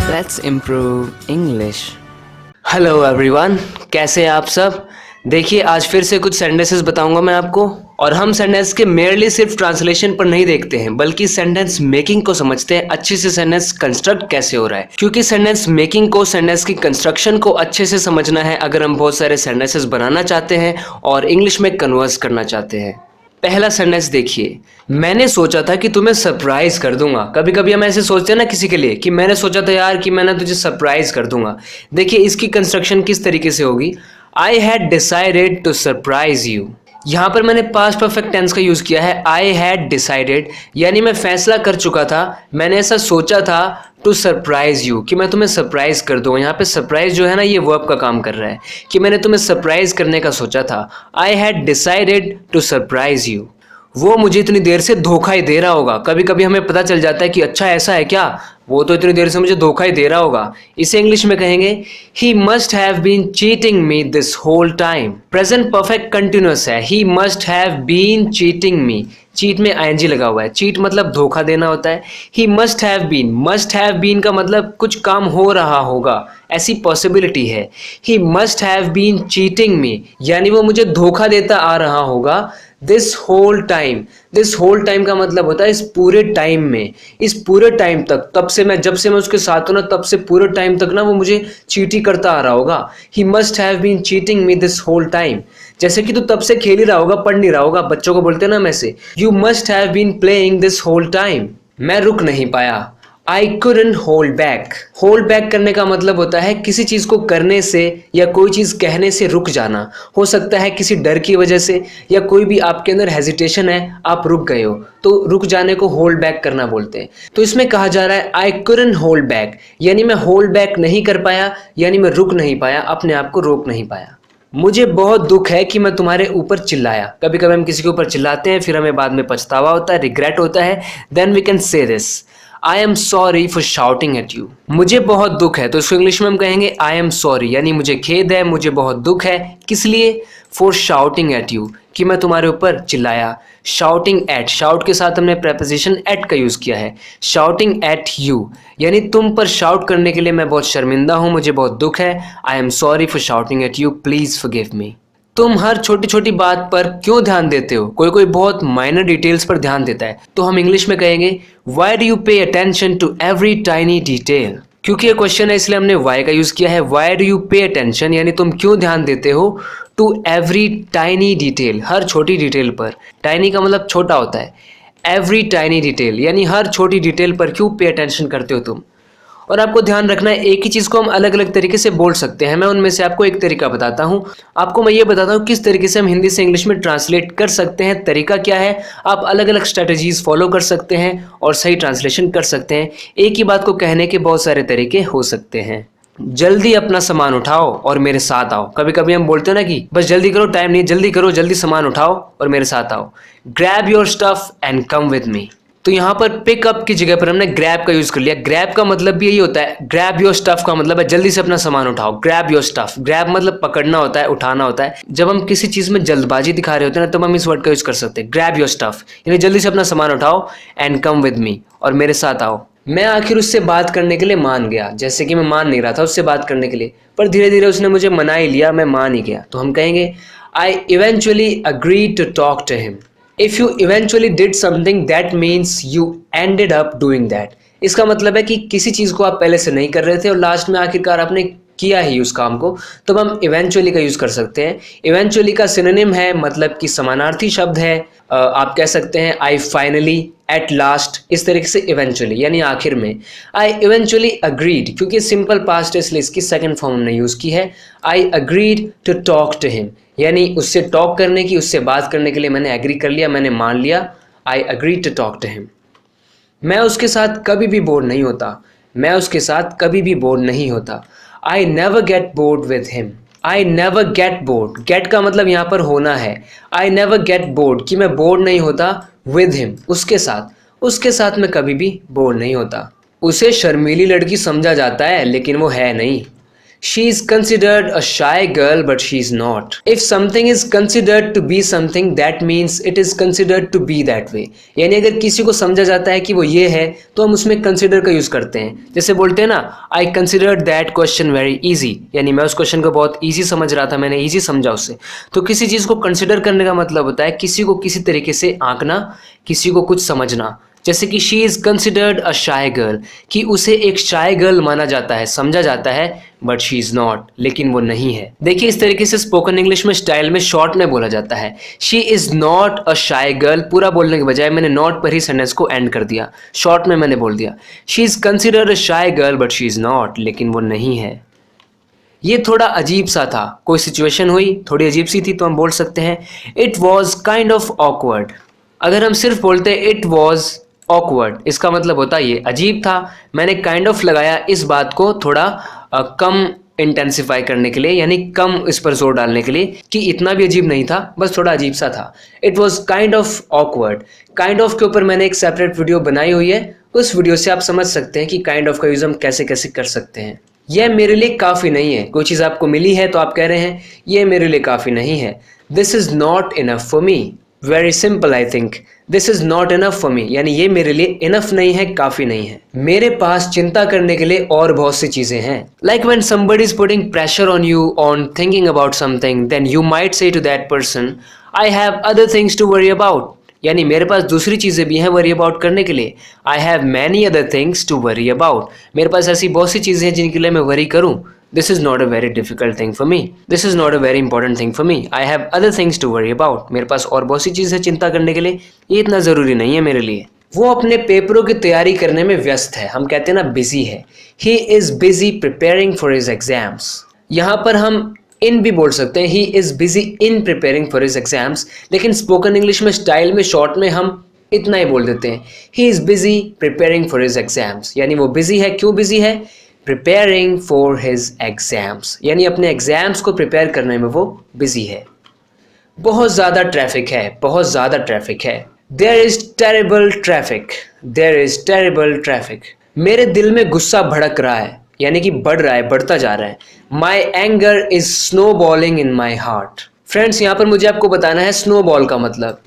Let's improve English. Hello everyone, कैसे हैं आप सब। देखिए आज फिर से कुछ सेंटेंसेस बताऊंगा मैं आपको, और हम सेंटेंस के मेयरली सिर्फ ट्रांसलेशन पर नहीं देखते हैं बल्कि सेंटेंस मेकिंग को समझते हैं, अच्छे से सेंटेंस कंस्ट्रक्ट कैसे हो रहा है। क्योंकि सेंटेंस मेकिंग को, सेंटेंस की कंस्ट्रक्शन को अच्छे से समझना है अगर हम बहुत सारे सेंटेंसेस बनाना चाहते हैं और इंग्लिश में कन्वर्स करना चाहते हैं। पहला सेंटेंस देखिए, मैंने सोचा था कि तुम्हें सरप्राइज कर दूंगा। कभी कभी हम ऐसे सोचते हैं ना किसी के लिए कि मैंने सोचा था यार कि मैं तुझे सरप्राइज कर दूंगा। देखिए इसकी कंस्ट्रक्शन किस तरीके से होगी। I had decided to surprise you. यहाँ पर मैंने पास्ट परफेक्ट टेंस का यूज किया है। आई हैड डिसाइडेड यानी मैं फैसला कर चुका था, मैंने ऐसा सोचा था टू सरप्राइज यू कि मैं तुम्हें सरप्राइज कर दूँ। यहाँ पे सरप्राइज जो है ना ये वर्ब का काम कर रहा है कि मैंने तुम्हें सरप्राइज करने का सोचा था। I had decided to surprise you. वो मुझे इतनी देर से धोखा ही दे रहा होगा। कभी कभी हमें पता चल जाता है कि अच्छा ऐसा है क्या, वो तो इतनी देर से मुझे धोखा ही दे रहा होगा। इसे इंग्लिश में कहेंगे he must have been cheating me this whole time. Present perfect continuous है। He must have been cheating me, cheat में आईएनजी लगा हुआ है। चीट मतलब धोखा देना होता है। ही मस्ट हैव बीन का मतलब कुछ काम हो रहा होगा, ऐसी पॉसिबिलिटी है। He must have been cheating me यानी वो मुझे धोखा देता आ रहा होगा this whole time. This whole time का मतलब होता है इस पूरे टाइम में, इस पूरे टाइम तक, तब से मैं, जब से मैं उसके साथ हूं ना तब से पूरे टाइम तक ना वो मुझे चीटी करता आ रहा होगा। He must have been cheating me this whole time. जैसे कि तू तब से खेल ही रहा होगा, पढ़ नहीं रहा होगा। बच्चों को बोलते हैं ना वैसे, you must have been playing this whole time. मैं रुक नहीं पाया। I couldn't hold back। Hold back करने का मतलब होता है किसी चीज़ को करने से या कोई चीज़ कहने से रुक जाना। हो सकता है किसी डर की वजह से या कोई भी आपके अंदर हेजिटेशन है, आप रुक गए हो, तो रुक जाने को होल्ड बैक करना बोलते हैं। तो इसमें कहा जा रहा है I couldn't hold back यानी मैं होल्ड बैक नहीं कर पाया, यानी मैं रुक नहीं पाया, अपने आप को रोक नहीं पाया। मुझे बहुत दुख है कि मैं तुम्हारे ऊपर चिल्लाया। कभी कभी हम किसी के ऊपर चिल्लाते हैं, फिर हमें बाद में पछतावा होता है, रिग्रेट होता है। Then we can say this, I am sorry for shouting at you. मुझे बहुत दुख है, तो इसको इंग्लिश में हम कहेंगे आई एम सॉरी यानी मुझे खेद है, मुझे बहुत दुख है। किस लिए? फॉर शाउटिंग एट यू कि मैं तुम्हारे ऊपर चिल्लाया। शाउटिंग एट, शाउट के साथ हमने प्रेपोजिशन एट का यूज़ किया है। शाउटिंग एट यू यानी तुम पर शाउट करने के लिए मैं बहुत शर्मिंदा हूँ, मुझे बहुत दुख है। आई am sorry for shouting at you, please forgive me. तुम हर छोटी छोटी बात पर क्यों ध्यान देते हो? कोई कोई बहुत माइनर डिटेल्स पर ध्यान देता है, तो हम इंग्लिश में कहेंगे why do you pay attention to every tiny detail. क्योंकि ये क्वेश्चन है इसलिए हमने वाई का यूज किया है। Y do you pay attention यानी तुम क्यों ध्यान देते हो टू एवरी टाइनी डिटेल, हर छोटी डिटेल पर। टाइनी का मतलब छोटा होता है। एवरी टाइनी डिटेल यानी हर छोटी डिटेल पर क्यों पे अटेंशन करते हो तुम। और आपको ध्यान रखना है एक ही चीज़ को हम अलग अलग तरीके से बोल सकते हैं। मैं उनमें से आपको एक तरीका बताता हूँ। आपको मैं ये बताता हूँ किस तरीके से हम हिंदी से इंग्लिश में ट्रांसलेट कर सकते हैं। तरीका क्या है, आप अलग अलग स्ट्रेटजीज फॉलो कर सकते हैं और सही ट्रांसलेशन कर सकते हैं। एक ही बात को कहने के बहुत सारे तरीके हो सकते हैं। जल्दी अपना सामान उठाओ और मेरे साथ आओ। कभी कभी हम बोलते हैं ना कि बस जल्दी करो, टाइम नहीं, जल्दी करो, जल्दी सामान उठाओ और मेरे साथ आओ। Grab your stuff and come with me. तो यहाँ पर पिकअप की जगह पर हमने ग्रैब का यूज कर लिया। ग्रैब का मतलब भी यही होता है। ग्रैब योर स्टफ का मतलब है जल्दी से अपना सामान उठाओ। ग्रैब योर स्टफ, ग्रैब मतलब पकड़ना होता है, उठाना होता है। जब हम किसी चीज में जल्दबाजी दिखा रहे होते हैं ना तब हम इस वर्ड का यूज कर सकते हैं, ग्रैब योर स्टफ यानी जल्दी से अपना सामान उठाओ एंड कम विद मी और मेरे साथ आओ। मैं आखिर उससे बात करने के लिए मान गया। जैसे कि मैं मान नहीं रहा था उससे बात करने के लिए, पर धीरे धीरे उसने मुझे मना ही लिया, मैं मान ही गया। तो हम कहेंगे I eventually agreed to talk to him. If you eventually did something that means you ended up doing that. इसका मतलब है कि किसी चीज को आप पहले से नहीं कर रहे थे और लास्ट में आखिरकार आपने किया ही उस काम को, तो हम इवेंचुअली का यूज कर सकते हैं। इवेंचुअली का सिनोनिम है, मतलब कि समानार्थी शब्द है। आप कह सकते हैं आई फाइनली, एट लास्ट, इस तरीके से इवेंचुअली यानी आखिर में। आई इवेंचुअली अग्रीड, क्योंकि सिंपल पास्ट है इसलिए इसकी सेकंड फॉर्म हमने यूज की है। I agreed to talk to him यानी उससे टॉक करने की, उससे बात करने के लिए मैंने एग्री कर लिया, मैंने मान लिया। I agreed to talk to him. मैं उसके साथ कभी भी बोर नहीं होता। मैं उसके साथ कभी भी बोर नहीं होता। I never get bored with him. I never get bored, get का मतलब यहाँ पर होना है। आई नेवर गेट बोर्ड कि मैं बोर नहीं होता विद हिम, उसके साथ। उसके साथ मैं कभी भी बोर नहीं होता। उसे शर्मीली लड़की समझा जाता है लेकिन वो है नहीं। She is considered a shy girl, but she is not. If something is considered to be something, that means it is considered to be that way. यानी अगर किसी को समझा जाता है कि वो ये है तो हम उसमें consider का यूज़ करते हैं. जैसे बोलते हैं ना, I considered that question very easy. यानी मैं उस क्वेश्चन को बहुत easy समझ रहा था, मैंने easy समझा उससे. तो किसी चीज़ को consider करने का मतलब होता है किसी को किसी तरीके से आंकना, किसी को कुछ समझना. जैसे कि she is considered a shy girl, कि उसे एक शाय गर्ल माना जाता है, समझा जाता है, बट शी इज़ नॉट, लेकिन वो नहीं है. देखिए इस तरीके से स्पोकन इंग्लिश में स्टाइल में शॉर्ट में बोला जाता है. She is not a shy girl, पूरा बोलने के बजाय मैंने नॉट पर ही सेंटेंस को एंड कर दिया, शॉर्ट में मैंने बोल दिया she is considered a shy girl but she is not, लेकिन वो नहीं है. ये थोड़ा अजीब सा था, कोई सिचुएशन हुई थोड़ी अजीब सी थी तो हम बोल सकते हैं it was kind of awkward. अगर हम सिर्फ बोलते इट वॉज ऑकवर्ड, इसका मतलब होता है ये अजीब था. मैंने काइंड ऑफ लगाया इस बात को थोड़ा कम इंटेंसिफाई करने के लिए, यानी कम इस पर जोर डालने के लिए कि इतना भी अजीब नहीं था, बस थोड़ा अजीब सा था. It was kind of awkward. Kind of के ऊपर मैंने एक सेपरेट वीडियो बनाई हुई है, उस वीडियो से आप समझ सकते हैं कि काइंड ऑफ का यूज़ हम कैसे कैसे कर सकते हैं. यह मेरे लिए काफ़ी नहीं है. कोई चीज़ आपको मिली है तो आप कह रहे हैं ये मेरे लिए काफ़ी नहीं है. This is not enough for me. Very simple I think. This is not enough for me, यानी ये मेरे लिए इनफ नहीं है, काफ़ी नहीं है. मेरे पास चिंता करने के लिए और बहुत सी चीज़ें हैं. Like when somebody is putting pressure on you on thinking about something, then you might say to that person, I have other things to worry about. यानी मेरे पास दूसरी चीज़ें भी हैं वरी अबाउट करने के लिए. I have many other things to worry about. मेरे पास ऐसी बहुत सी चीज़ें हैं जिनके लिए मैं वरी करूँ. This is not a very difficult thing for me. This is not a very important thing for me. I have other things to worry about. मेरे पास और बहुत सी चीज़ें हैं चिंता करने के लिए, ये इतना ज़रूरी नहीं है मेरे लिए. वो अपने पेपरों की तैयारी करने में व्यस्त है. हम कहते हैं ना बिजी है. He is busy preparing for his exams. यहाँ पर हम इन भी बोल सकते हैं. He is busy in preparing for his exams, लेकिन स्पोकन इंग्लिश में स्टाइल में शॉर्ट में हम इतना ही बोल देते हैं he is busy preparing for his exams. यानी वो बिजी है. क्यों बिजी है? प्रिपेयरिंग फॉर हिज एग्जाम्स, यानी अपने एग्जाम्स को प्रिपेयर करने में वो बिजी है. बहुत ज़्यादा ट्रैफिक है. बहुत ज़्यादा ट्रैफिक है. There is terrible traffic. There is terrible traffic. मेरे दिल में गुस्सा भड़क रहा है, यानी कि बढ़ रहा है, बढ़ता जा रहा है. माई anger is snow bowling in my heart. Friends यहाँ पर मुझे आपको बताना है स्नो बॉल का मतलब.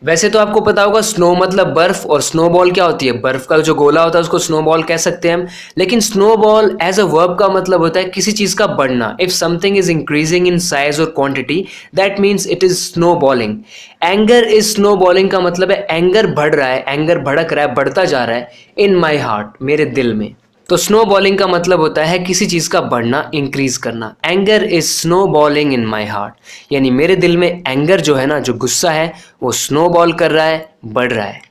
वैसे तो आपको पता होगा स्नो मतलब बर्फ, और स्नो बॉल क्या होती है? बर्फ का जो गोला होता है उसको स्नो बॉल कह सकते हैं हम. लेकिन snowball as a verb का मतलब होता है किसी चीज़ का बढ़ना. If something is increasing in size और quantity, that means it is snowballing. Anger is snowballing का मतलब है एंगर बढ़ रहा है, एंगर भड़क रहा है, बढ़ता जा रहा है. इन माई हार्ट, मेरे दिल में. तो स्नो बॉलिंग का मतलब होता है किसी चीज़ का बढ़ना, इंक्रीज करना. Anger is snow bowling in my heart, यानी मेरे दिल में एंगर जो है ना, जो गुस्सा है, वो स्नो बॉल कर रहा है, बढ़ रहा है.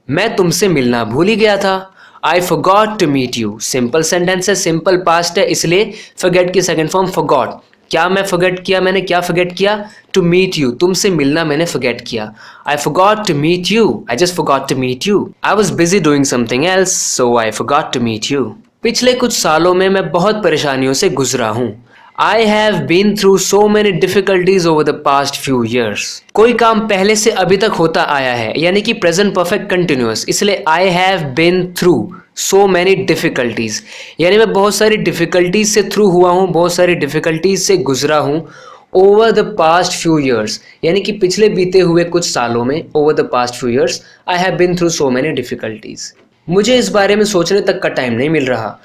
मैं तुमसे मिलना भूल ही गया था. I forgot to meet you. Simple sentence है, सिंपल पास्ट है, इसलिए फॉरगेट की सेकंड फॉर्म फॉरगॉट. क्या मैं फॉरगेट किया? मैंने क्या फॉरगेट किया? टू मीट यू, तुमसे मिलना मैंने फॉरगेट किया. I forgot to meet you. I just forgot to meet you. I was busy doing something else, so I forgot to meet you. पिछले कुछ सालों में मैं बहुत परेशानियों से गुजरा हूँ. I have been through so many difficulties over the past few years. कोई काम पहले से अभी तक होता आया है, यानी कि प्रेजेंट परफेक्ट कंटिन्यूअस, इसलिए I have been through so many difficulties, यानी मैं बहुत सारी डिफिकल्टीज से थ्रू हुआ हूँ, बहुत सारी डिफिकल्टीज से गुजरा हूँ. Over the past few years, यानी कि पिछले बीते हुए कुछ सालों में. Over the past few years I have been through so many difficulties. मुझे इस बारे में सोचने तक का टाइम नहीं मिल रहा.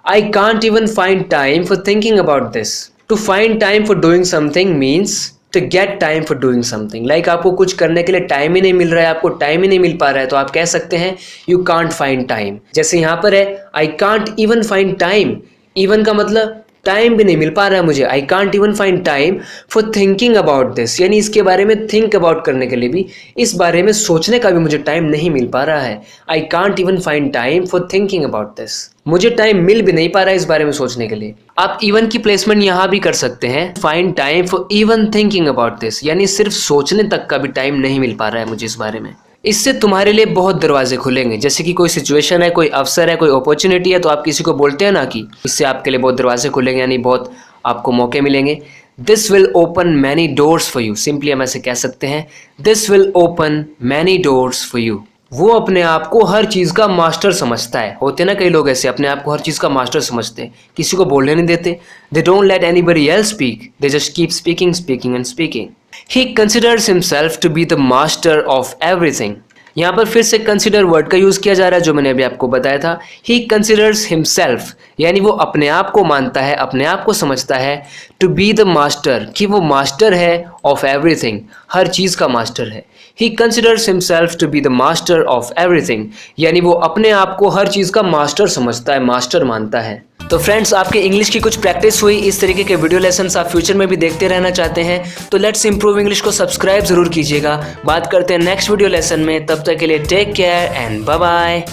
I can't even find time for thinking about this. To find time for doing something means to get time for doing something. Like आपको कुछ करने के लिए टाइम ही नहीं मिल रहा है, आपको टाइम ही नहीं मिल पा रहा है, तो आप कह सकते हैं you can't find time. जैसे यहाँ पर है I can't even find time. Even का मतलब टाइम भी नहीं मिल पा रहा है मुझे. I can't even find time for thinking about this, यानी इसके बारे में थिंक अबाउट करने के लिए भी, इस बारे में सोचने का भी मुझे टाइम नहीं मिल पा रहा है. I can't even find time for thinking about this. मुझे टाइम मिल भी नहीं पा रहा है इस बारे में सोचने के लिए. आप इवन की प्लेसमेंट यहाँ भी कर सकते हैं. Find time for even thinking about this, यानी सिर्फ सोचने तक का भी टाइम नहीं मिल पा रहा है मुझे इस बारे में. इससे तुम्हारे लिए बहुत दरवाजे खुलेंगे. जैसे कि कोई सिचुएशन है, कोई अवसर है, कोई अपॉर्चुनिटी है, तो आप किसी को बोलते हैं ना कि इससे आपके लिए बहुत दरवाजे खुलेंगे, यानी बहुत आपको मौके मिलेंगे. This will open many doors for you. Simply हम ऐसे कह सकते हैं, this will open many doors for you. वो अपने आप को हर चीज़ का मास्टर समझता है। होते ना कई लोग ऐसे अपने आप को हर चीज़ का मास्टर समझते हैं, किसी को बोलने नहीं देते। They don't let anybody else speak, they just keep speaking speaking and speaking. He considers himself to be the master of everything. यहाँ पर फिर से कंसिडर वर्ड का यूज़ किया जा रहा है जो मैंने अभी आपको बताया था। ही कंसिडर्स हिमसेल्फ यानी वो अपने आप को मानता है, अपने आप को समझता है, टू बी द मास्टर कि वो मास्टर है, ऑफ एवरीथिंग हर चीज़ का मास्टर है। He considers himself to be the master of everything यानी वो अपने आप को हर चीज़ का मास्टर समझता है, मास्टर मानता है। तो फ्रेंड्स, आपके इंग्लिश की कुछ प्रैक्टिस हुई। इस तरीके के वीडियो लेसन्स आप फ्यूचर में भी देखते रहना चाहते हैं तो लेट्स इंप्रूव इंग्लिश को सब्सक्राइब जरूर कीजिएगा। बात करते हैं नेक्स्ट वीडियो लेसन में, तब तक के लिए take care and bye bye.